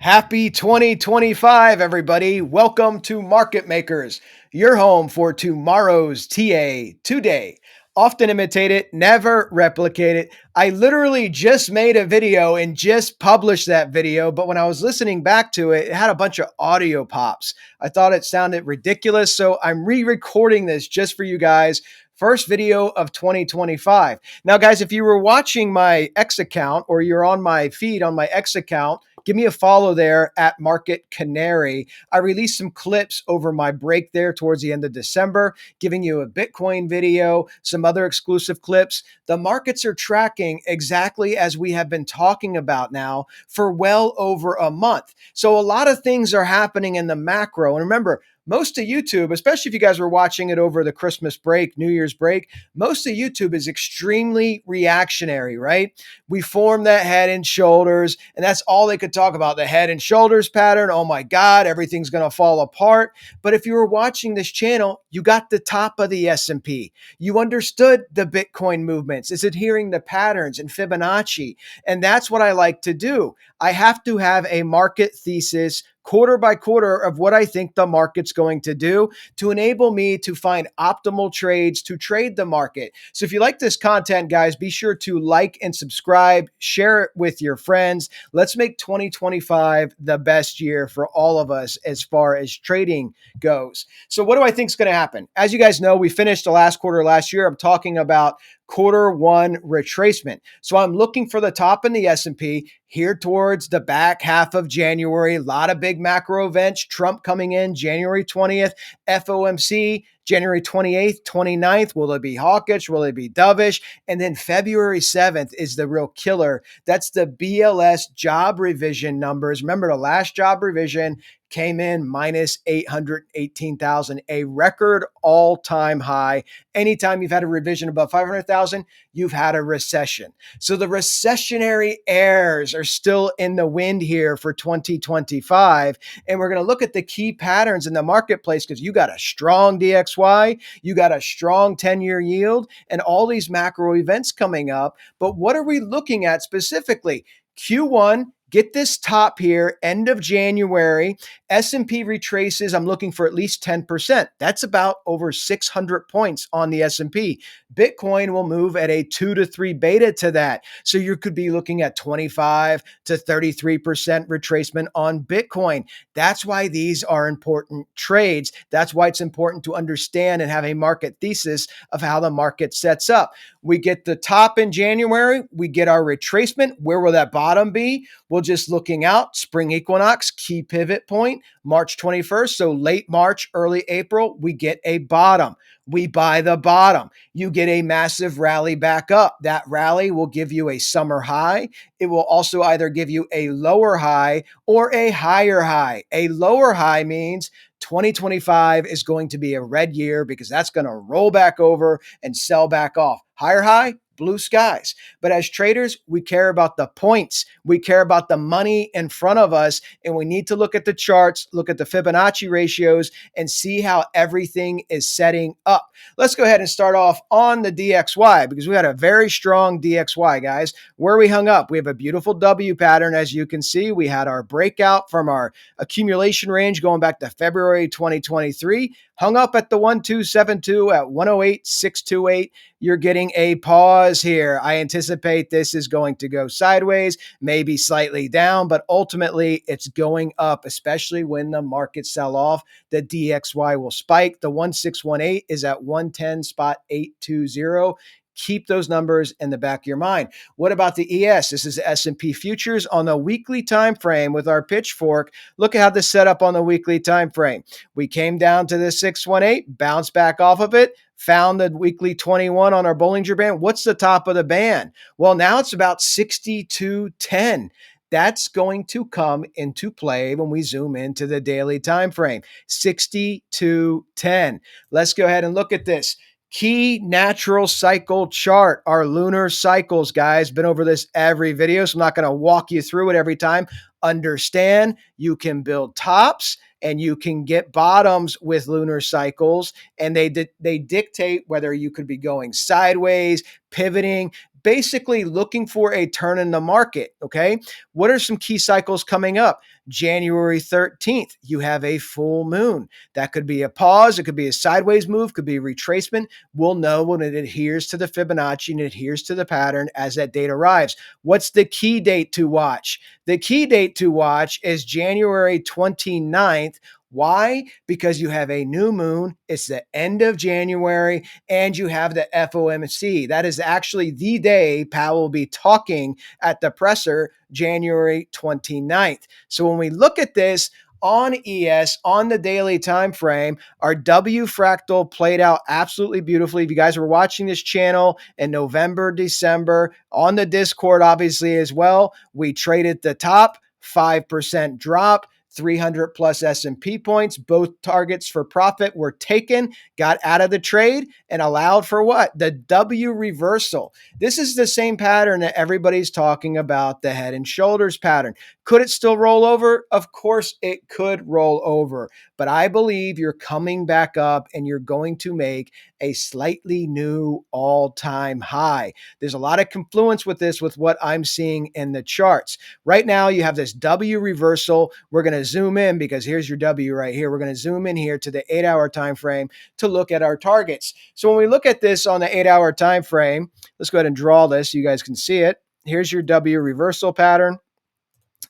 Happy 2025, everybody. Welcome to Market Makers, your home for tomorrow's TA today. Often imitate it, never replicate it. I literally just made a video and just published that video, but when I was listening back to it, it had a bunch of audio pops. I thought it sounded ridiculous, so I'm re-recording this just for you guys. First video of 2025. Now, guys, if you were watching my X account or you're on my feed on my X account, give me a follow there at Market Canary. I released some clips over my break there towards the end of December, giving you a Bitcoin video, some other exclusive clips. The markets are tracking exactly as we have been talking about now for well over a month. So a lot of things are happening in the macro. And remember, most of YouTube, especially if you guys were watching it over the Christmas break, New Year's break, most of YouTube is extremely reactionary, right? We form that head and shoulders, and that's all they could talk about, the head and shoulders pattern. Oh my God, everything's going to fall apart. But if you were watching this channel, you got the top of the S&P. You understood the Bitcoin movements. It's adhering to patterns and Fibonacci. And that's what I like to do. I have to have a market thesis quarter by quarter of what I think the market's going to do to enable me to find optimal trades to trade the market. So if you like this content, guys, be sure to like and subscribe, share it with your friends. Let's make 2025 the best year for all of us as far as trading goes. So what do I think is going to happen? As you guys know, we finished the last quarter last year. I'm talking about quarter one retracement. So I'm looking for the top in the S&P here towards the back half of January. A lot of big macro events. Trump coming in January 20th, FOMC January 28th, 29th. Will it be hawkish? Will it be dovish? And then February 7th is the real killer. That's the BLS job revision numbers. Remember, the last job revision came in minus 818,000, a record all-time high. Anytime you've had a revision above 500,000, you've had a recession. So the recessionary airs are still in the wind here for 2025. And we're going to look at the key patterns in the marketplace because you got a strong DXY, you got a strong 10-year yield, and all these macro events coming up. But what are we looking at specifically? Q1, get this top here, end of January. S&P retraces, I'm looking for at least 10%. That's about over 600 points on the S&P. Bitcoin will move at a 2 to 3 beta to that. So you could be looking at 25 to 33% retracement on Bitcoin. That's why these are important trades. That's why it's important to understand and have a market thesis of how the market sets up. We get the top in January. We get our retracement. Where will that bottom be? We're just looking out. Spring equinox, key pivot point, March 21st. So late March, early April, we get a bottom. We buy the bottom. You get a massive rally back up. That rally will give you a summer high. It will also either give you a lower high or a higher high. A lower high means 2025 is going to be a red year because that's going to roll back over and sell back off. Higher high, blue skies. But as traders, we care about the points. We care about the money in front of us. And we need to look at the charts, look at the Fibonacci ratios, and see how everything is setting up. Let's go ahead and start off on the DXY because we had a very strong DXY, guys. Where we hung up, we have a beautiful W pattern. As you can see, we had our breakout from our accumulation range going back to February 2023. Hung up at the 1272 at 108,628. You're getting a pause here. I anticipate this is going to go sideways, maybe slightly down, but ultimately it's going up, especially when the markets sell off. The DXY will spike. The 1618 is at 110.820. Keep those numbers in the back of your mind. What about the ES? This is S&P futures on the weekly time frame with our pitchfork. Look at how this set up on the weekly time frame. We came down to the 618, bounced back off of it, found the weekly 21 on our Bollinger Band. What's the top of the band? Well, now it's about 62.10. That's going to come into play when we zoom into the daily time frame. 62.10. Let's go ahead and look at this. Key natural cycle chart, our lunar cycles, guys. Been over this every video, so I'm not going to walk you through it every time. Understand you can build tops and you can get bottoms with lunar cycles, and they dictate whether you could be going sideways, pivoting. basically looking for a turn in the market. Okay. What are some key cycles coming up? January 13th, you have a full moon. That could be a pause. It could be a sideways move, could be a retracement. We'll know when it adheres to the Fibonacci and adheres to the pattern as that date arrives. What's the key date to watch? The key date to watch is January 29th. Why? Because you have a new moon. It's the end of January and you have the FOMC. That is actually the day Powell will be talking at the presser, January 29th. So when we look at this on ES, on the daily time frame, our W fractal played out absolutely beautifully. If you guys were watching this channel in November, December, on the Discord, obviously as well, we traded the top, 5% drop, 300 plus S&P points. Both targets for profit were taken, got out of the trade, and allowed for what? The W reversal. This is the same pattern that everybody's talking about, the head and shoulders pattern. Could it still roll over? Of course it could roll over, but I believe you're coming back up and you're going to make a slightly new all-time high. There's a lot of confluence with this, with what I'm seeing in the charts. Right now, you have this W reversal. We're going to zoom in because here's your W right here. We're going to zoom in here to the 8-hour time frame to look at our targets. So when we look at this on the 8-hour time frame, let's go ahead and draw this so you guys can see it. Here's your W reversal pattern.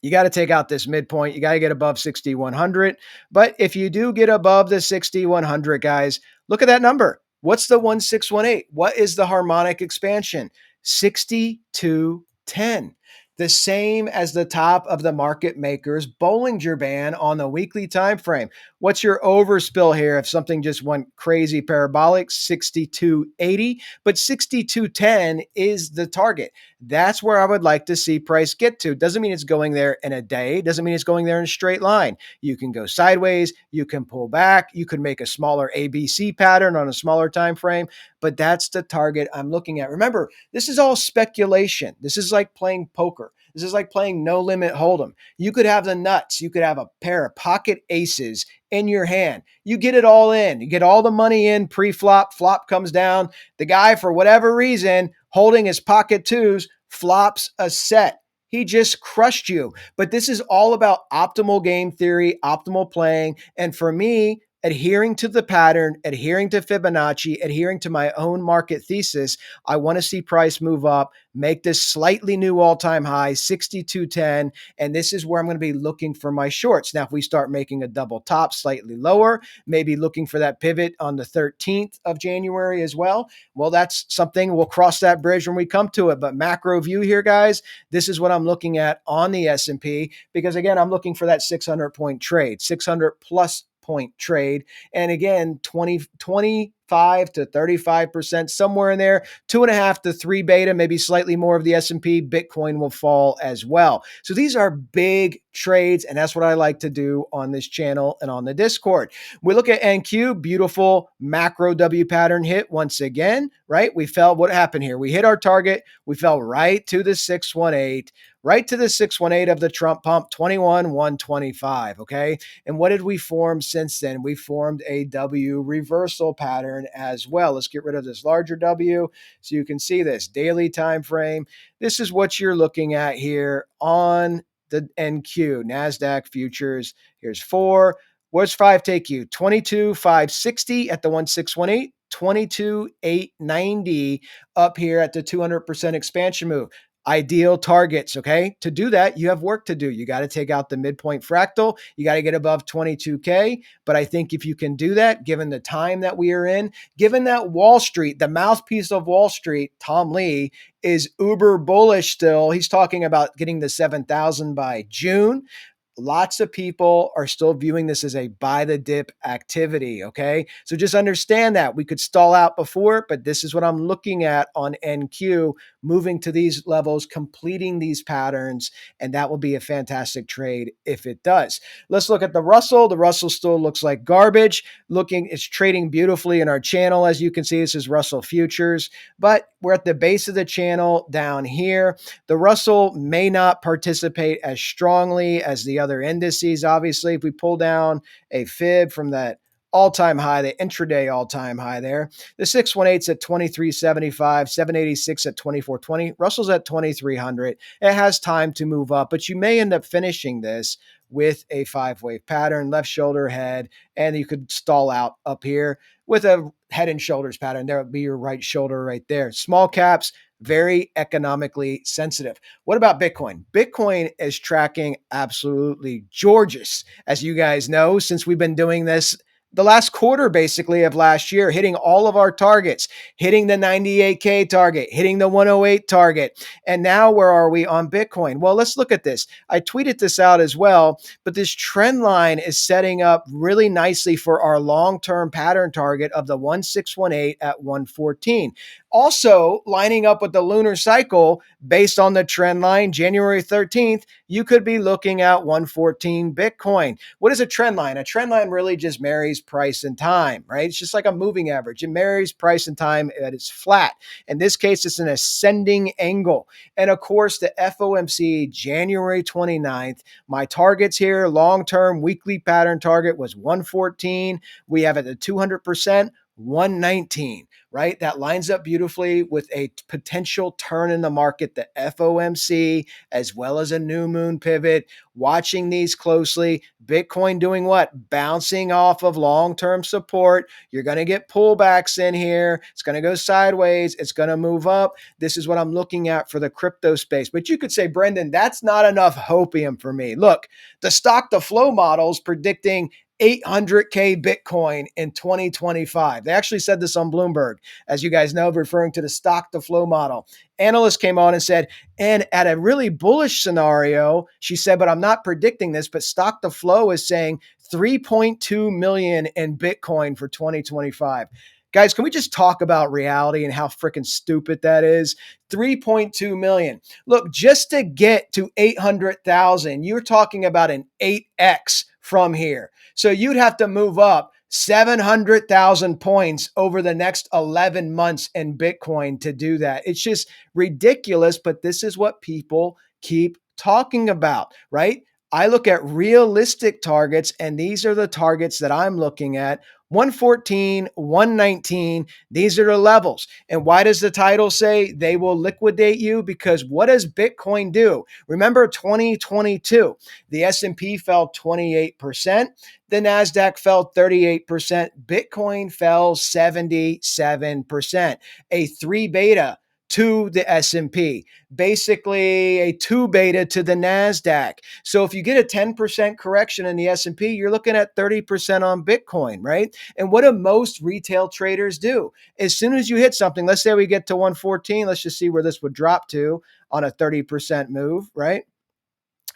You got to take out this midpoint. You got to get above 6,100. But if you do get above the 6,100, guys, look at that number. What's the 1618? What is the harmonic expansion? 6210. The same as the top of the market makers Bollinger Band on the weekly time frame. What's your overspill here if something just went crazy parabolic? 6280, but 6210 is the target. That's where I would like to see price get to. Doesn't mean it's going there in a day. Doesn't mean it's going there in a straight line. You can go sideways. You can pull back. You can make a smaller ABC pattern on a smaller time frame, but that's the target I'm looking at. Remember, this is all speculation. This is like playing poker. This is like playing no limit hold'em. You could have the nuts. You could have a pair of pocket aces in your hand. You get it all in. You get all the money in pre-flop. Flop comes down. The guy, for whatever reason, holding his pocket twos, flops a set. He just crushed you. But this is all about optimal game theory, optimal playing. And for me, adhering to the pattern, adhering to Fibonacci, adhering to my own market thesis, I want to see price move up, make this slightly new all-time high, 6210, and this is where I'm going to be looking for my shorts. Now, if we start making a double top slightly lower, maybe looking for that pivot on the 13th of January as well, well, that's something, we'll cross that bridge when we come to it. But macro view here, guys, this is what I'm looking at on the S&P, because again, I'm looking for that 600-point trade, 600 plus point trade. And again, 25 to 35%, somewhere in there, 2.5 to 3 beta, maybe slightly more of the S&P. Bitcoin will fall as well. So these are big trades, and that's what I like to do on this channel and on the Discord. We look at NQ, beautiful macro W pattern hit once again, right? We fell, what happened here? We hit our target. We fell right to the 618, right to the 618 of the Trump pump, 21,125, okay? And what did we form since then? We formed a W reversal pattern as well. Let's get rid of this larger W so you can see this daily time frame. This is what you're looking at here on the NQ, NASDAQ futures. Here's 4. Where's 5 take you? 22,560 at the 1618. 22,890 up here at the 200% expansion move. Ideal targets, okay? To do that, you have work to do. You got to take out the midpoint fractal. You got to get above 22K. But I think if you can do that, given the time that we are in, given that Wall Street, the mouthpiece of Wall Street, Tom Lee, is uber bullish still. He's talking about getting the 7,000 by June. Lots of people are still viewing this as a buy the dip activity, okay? So just understand that. We could stall out before, but this is what I'm looking at on NQ, moving to these levels, completing these patterns, and that will be a fantastic trade if it does. Let's look at the Russell. The Russell still looks like garbage. It's trading beautifully in our channel. As you can see, this is Russell Futures, but we're at the base of the channel down here. The Russell may not participate as strongly as the other indices. Obviously, if we pull down a fib from that all-time high, the intraday all-time high there. The 618's at 2375, 786 at 2420. Russell's at 2300. It has time to move up, but you may end up finishing this with a five-wave pattern, left shoulder, head, and you could stall out up here with a head and shoulders pattern. There would be your right shoulder right there. Small caps, very economically sensitive. What about Bitcoin? Bitcoin is tracking absolutely gorgeous, as you guys know, since we've been doing this the last quarter basically of last year, hitting all of our targets, hitting the 98K target, hitting the 108 target. And now where are we on Bitcoin? Well, let's look at this. I tweeted this out as well, but this trend line is setting up really nicely for our long-term pattern target of the 1618 at 114. Also, lining up with the lunar cycle based on the trend line, January 13th, you could be looking at 114 Bitcoin. What is a trend line? A trend line really just marries price and time, right? It's just like a moving average. It marries price and time at its flat. In this case, it's an ascending angle. And of course, the FOMC, January 29th, my targets here, long-term weekly pattern target was 114. We have it at 200%. 119, right? That lines up beautifully with a potential turn in the market, the FOMC, as well as a new moon pivot. Watching these closely. Bitcoin doing what? Bouncing off of long-term support. You're going to get pullbacks in here. It's going to go sideways. It's going to move up. This is what I'm looking at for the crypto space. But you could say, Brendan, that's not enough hopium for me. Look, the stock to flow models predicting 800K Bitcoin in 2025. They actually said this on Bloomberg, as you guys know, referring to the stock to flow model. Analyst came on and said, and at a really bullish scenario, she said, but I'm not predicting this, but stock to flow is saying 3.2 million in Bitcoin for 2025. Guys, can we just talk about reality and how freaking stupid that is? 3.2 million. Look, just to get to 800,000, you're talking about an 8x from here. So you'd have to move up 700,000 points over the next 11 months in Bitcoin to do that. It's just ridiculous, but this is what people keep talking about, right? I look at realistic targets, and these are the targets that I'm looking at. 114, 119, these are the levels. And why does the title say they will liquidate you? Because what does Bitcoin do? Remember 2022, the S&P fell 28%, the Nasdaq fell 38%, Bitcoin fell 77%, a 3 beta to the S&P, basically a 2 beta to the Nasdaq. So if you get a 10% correction in the S&P, you're looking at 30% on Bitcoin, right? And what do most retail traders do? As soon as you hit something, let's say we get to 114, let's just see where this would drop to on a 30% move, right?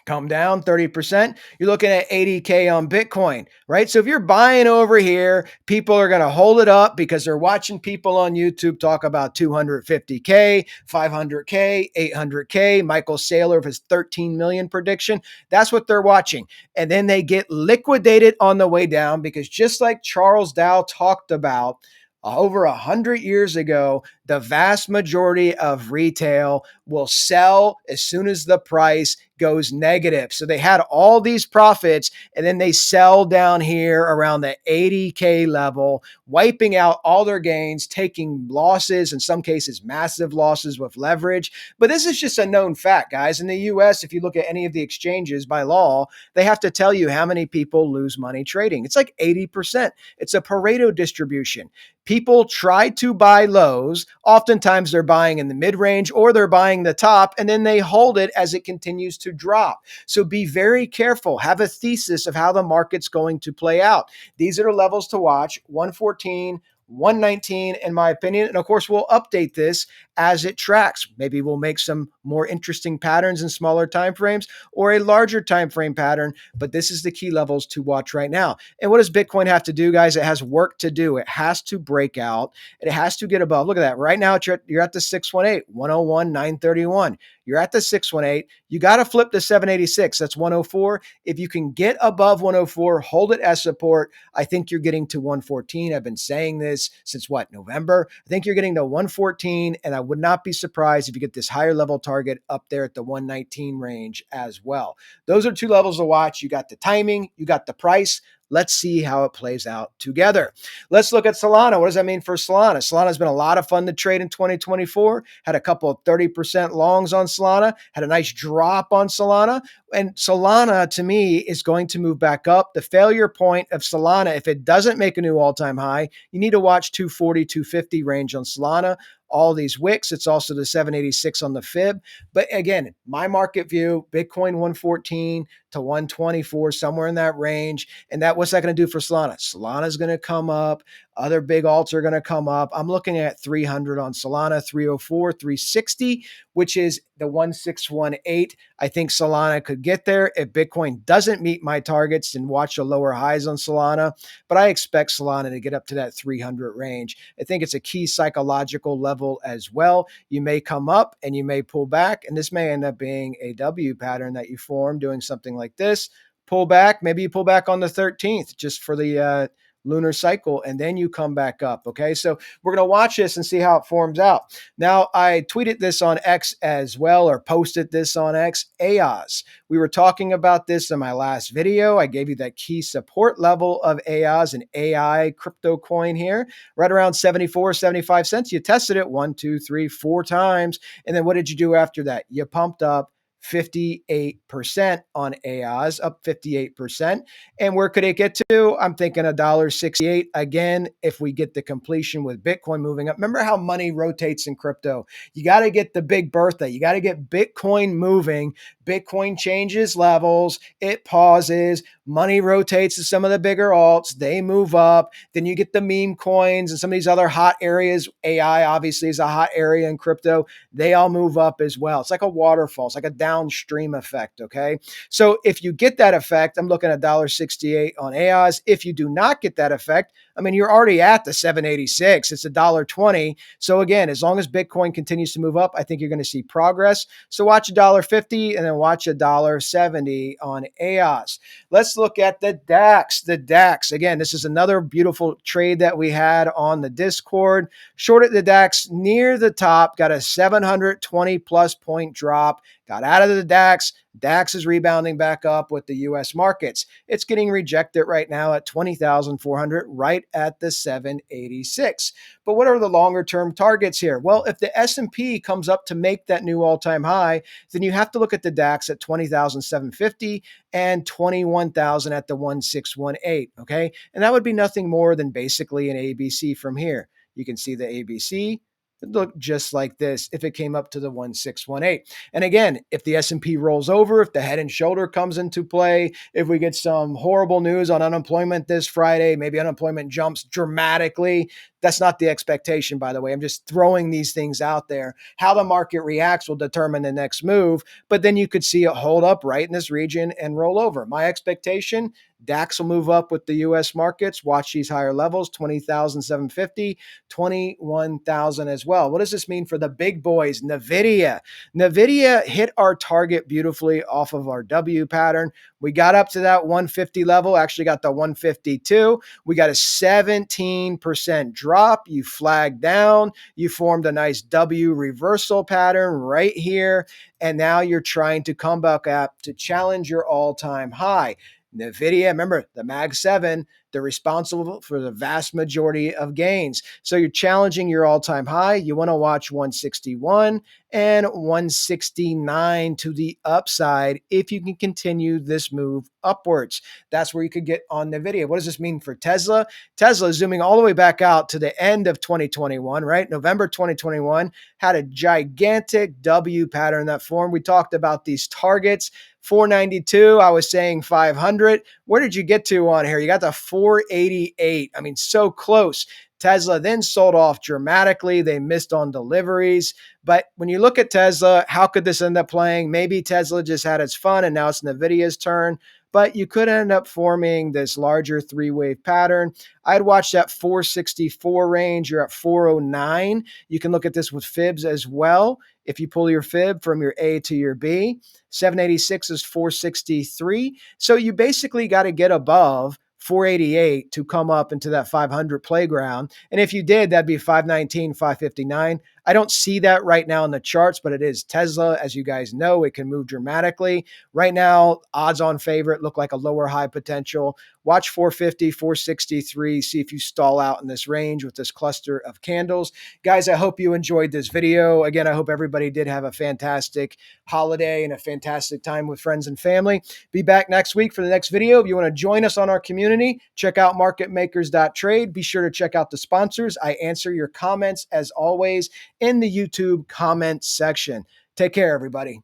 Come down 30%, you're looking at 80K on Bitcoin, right? So if you're buying over here, people are going to hold it up because they're watching people on YouTube talk about 250K, 500K, 800K, Michael Saylor of his 13 million prediction. That's what they're watching. And then they get liquidated on the way down because just like Charles Dow talked about, over 100 years ago, the vast majority of retail will sell as soon as the price goes negative. So they had all these profits and then they sell down here around the 80K level, wiping out all their gains, taking losses, in some cases, massive losses with leverage. But this is just a known fact, guys. In the US, if you look at any of the exchanges by law, they have to tell you how many people lose money trading. It's like 80%. It's a Pareto distribution. People try to buy lows. Oftentimes they're buying in the mid-range or they're buying the top, and then they hold it as it continues to drop. So be very careful. Have a thesis of how the market's going to play out. These are the levels to watch: 114, 119, in my opinion. And of course, we'll update this as it tracks. Maybe we'll make some more interesting patterns in smaller time frames or a larger time frame pattern, but this is the key levels to watch right now. And what does Bitcoin have to do, guys? It has work to do. It has to break out. It has to get above. Look at that. Right now, you're at the 618, 101, 931. You're at the 618. You got to flip the 786. That's 104. If you can get above 104, hold it as support. I think you're getting to 114. I've been saying this since November. I think you're getting to 114, and I would not be surprised if you get this higher level target up there at the 119 range as well. Those are two levels to watch. You got the timing, you got the price. Let's see how it plays out together. Let's look at Solana. What does that mean for Solana? Solana has been a lot of fun to trade in 2024. Had a couple of 30% longs on Solana, had a nice drop on Solana. And Solana, to me, is going to move back up. The failure point of Solana, if it doesn't make a new all-time high, you need to watch 240, 250 range on Solana. All these wicks. It's also the 786 on the fib. But again, my market view, Bitcoin 114 to 124, somewhere in that range. And that, what's that going to do for Solana? Solana is going to come up. Other big alts are going to come up. I'm looking at 300 on Solana, 304, 360, which is the 1618. I think Solana could get there if Bitcoin doesn't meet my targets and watch the lower highs on Solana. But I expect Solana to get up to that 300 range. I think it's a key psychological level as well. You may come up and you may pull back, and this may end up being a W pattern that you form doing something like this. Pull back, maybe you pull back on the 13th just for the lunar cycle, and then you come back up. Okay, so we're going to watch this and see how it forms out. Now, I tweeted this on X as well, or posted this on X. AOS. We were talking about this in my last video. I gave you that key support level of AOS, an AI crypto coin here, right around 74, 75 cents. You tested it 1, 2, 3, 4 times. And then what did you do after that? You pumped up 58% on AOS, up 58%. And where could it get to? I'm thinking $1.68. Again, if we get the completion with Bitcoin moving up. Remember how money rotates in crypto. You got to get the big birthday. You got to get Bitcoin moving. Bitcoin changes levels. It pauses. Money rotates to some of the bigger alts. They move up. Then you get the meme coins and some of these other hot areas. AI obviously is a hot area in crypto. They all move up as well. It's like a waterfall. It's like a downstream effect, okay? So if you get that effect, I'm looking at $1.68 on AOS. If you do not get that effect, I mean, you're already at the 786. It's $1.20. So again, as long as Bitcoin continues to move up, I think you're going to see progress. So watch $1.50 and then watch $1.70 on AOS. Let's look at the DAX. The DAX, again, this is another beautiful trade that we had on the Discord. Shorted the DAX near the top, got a 720 plus point drop, got out of the DAX. DAX is rebounding back up with the US markets. It's getting rejected right now at 20,400, right at the 786. But what are the longer term targets here? Well, if the S&P comes up to make that new all-time high, then you have to look at the DAX at 20,750 and 21,000 at the 1618, okay? And that would be nothing more than basically an ABC from here. You can see the ABC look just like this if it came up to the 1618. And again, if the S&P rolls over, if the head and shoulder comes into play, if we get some horrible news on unemployment this Friday, maybe unemployment jumps dramatically. That's not the expectation, by the way. I'm just throwing these things out there. How the market reacts will determine the next move, but then you could see it hold up right in this region and roll over. My expectation, DAX will move up with the US markets. Watch these higher levels, 20,750, 21,000 as well. What does this mean for the big boys? NVDA. NVDA hit our target beautifully off of our W pattern. We got up to that 150 level, actually got the 152. We got a 17% drop. You flagged down. You formed a nice W reversal pattern right here. And now you're trying to come back up to challenge your all-time high. NVIDIA, remember the Mag 7, they're responsible for the vast majority of gains. So you're challenging your all-time high. You want to watch 161 and 169 to the upside if you can continue this move upwards. That's where you could get on NVIDIA. What does this mean for Tesla? Tesla is zooming all the way back out to the end of 2021, right? November 2021 had a gigantic W pattern that formed. We talked about these targets. 492, I was saying 500. Where did you get to on here? You got to 488. I mean, so close. Tesla then sold off dramatically. They missed on deliveries. But when you look at Tesla, how could this end up playing? Maybe Tesla just had its fun and now it's NVIDIA's turn. But you could end up forming this larger three-wave pattern. I'd watch that 464 range. You're at 409. You can look at this with fibs as well. If you pull your fib from your A to your B, 786 is 463. So you basically got to get above 488 to come up into that 500 playground. And if you did, that'd be 519, 559. I don't see that right now in the charts, but it is Tesla. As you guys know, it can move dramatically. Right now, odds on favorite look like a lower high potential. Watch 450, 463, see if you stall out in this range with this cluster of candles. Guys, I hope you enjoyed this video. Again, I hope everybody did have a fantastic holiday and a fantastic time with friends and family. Be back next week for the next video. If you want to join us on our community, check out marketmakers.trade. Be sure to check out the sponsors. I answer your comments as always in the YouTube comment section. Take care, everybody.